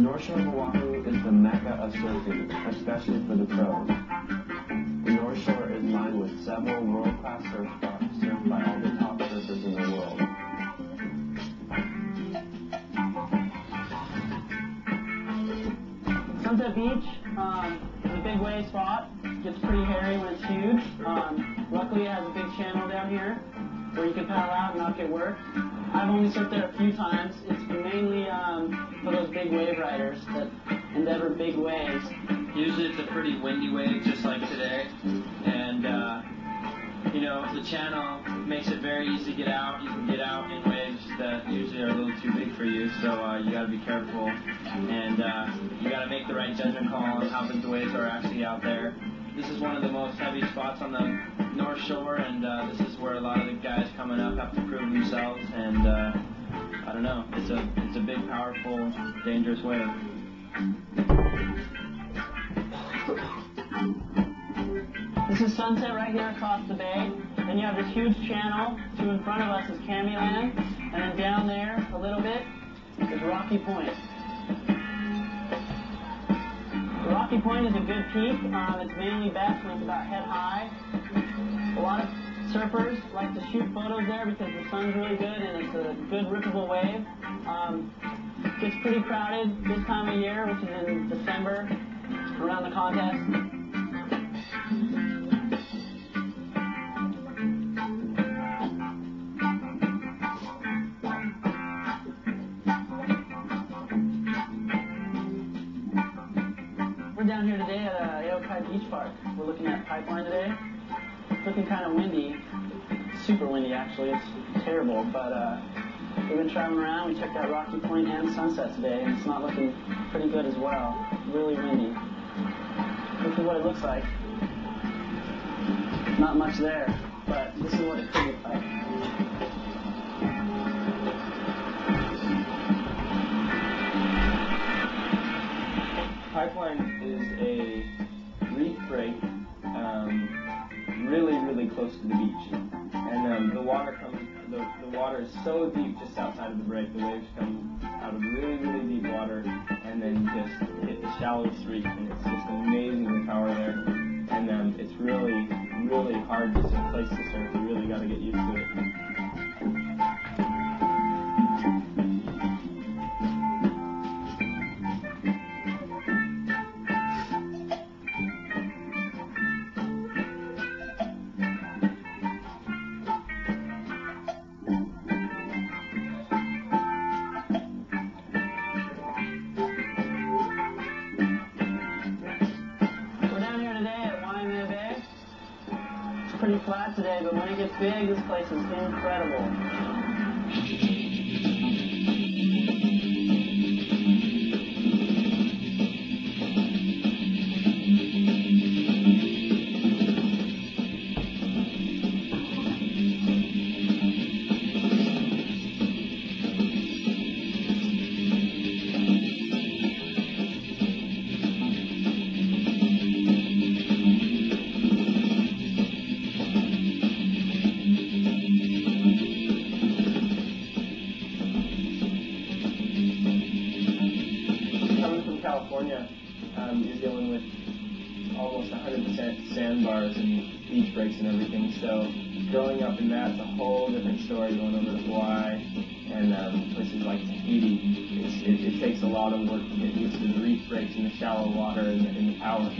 North Shore of Oahu is the mecca of surfing, especially for the pros. The North Shore is lined with several world-class surf spots surfed by all the top surfers in the world. Sunset Beach is a big wave spot. Gets pretty hairy when it's huge. Luckily it has a big channel down here where you can paddle out and not get worked. I've only surfed there a few times. It's mainly for those big wave riders that endeavor big waves. Usually it's a pretty windy wave just like today, and you know, the channel makes it very easy to get out. You can get out in waves that usually are a little too big for you, so you got to be careful, and you got to make the right judgment call on how big the waves are actually out there. This is one of the most heavy spots on the North Shore, and this is where a lot of the guys coming up have to prove themselves, and I don't know, it's a big, powerful, dangerous wave. This is Sunset right here across the bay. Then you have this huge channel. To in front of us is Cami Land, and then down there a little bit is Rocky Point. Rocky Point is a good peak. It's mainly best when it's about head high. A lot of surfers like to shoot photos there because the sun's really good and it's a good rippable wave. Gets pretty crowded this time of year, which is in December, around the contest. We're down here today at Aokai Beach Park. We're looking at Pipeline today. It's looking kind of windy. Super windy, actually. It's terrible, but we've been traveling around. We checked out Rocky Point and Sunset today, and it's not looking pretty good as well. Really windy. This is what it looks like. Not much there, but this is what it could look like. Pipeline is a reef break really close to the beach, and the water is so deep just outside of the break. The waves come out of really deep water and then just hit the shallowest reef, and it's just amazing the power there, and it's really hard just a place to surf. You really got to get used to it. Pretty flat today, but when it gets big, this place is incredible. California, you're dealing with almost 100% sandbars and beach breaks and everything, so growing up in that's a whole different story. Going over to Hawaii and places like Tahiti, it takes a lot of work to get used to the reef breaks and the shallow water and the power.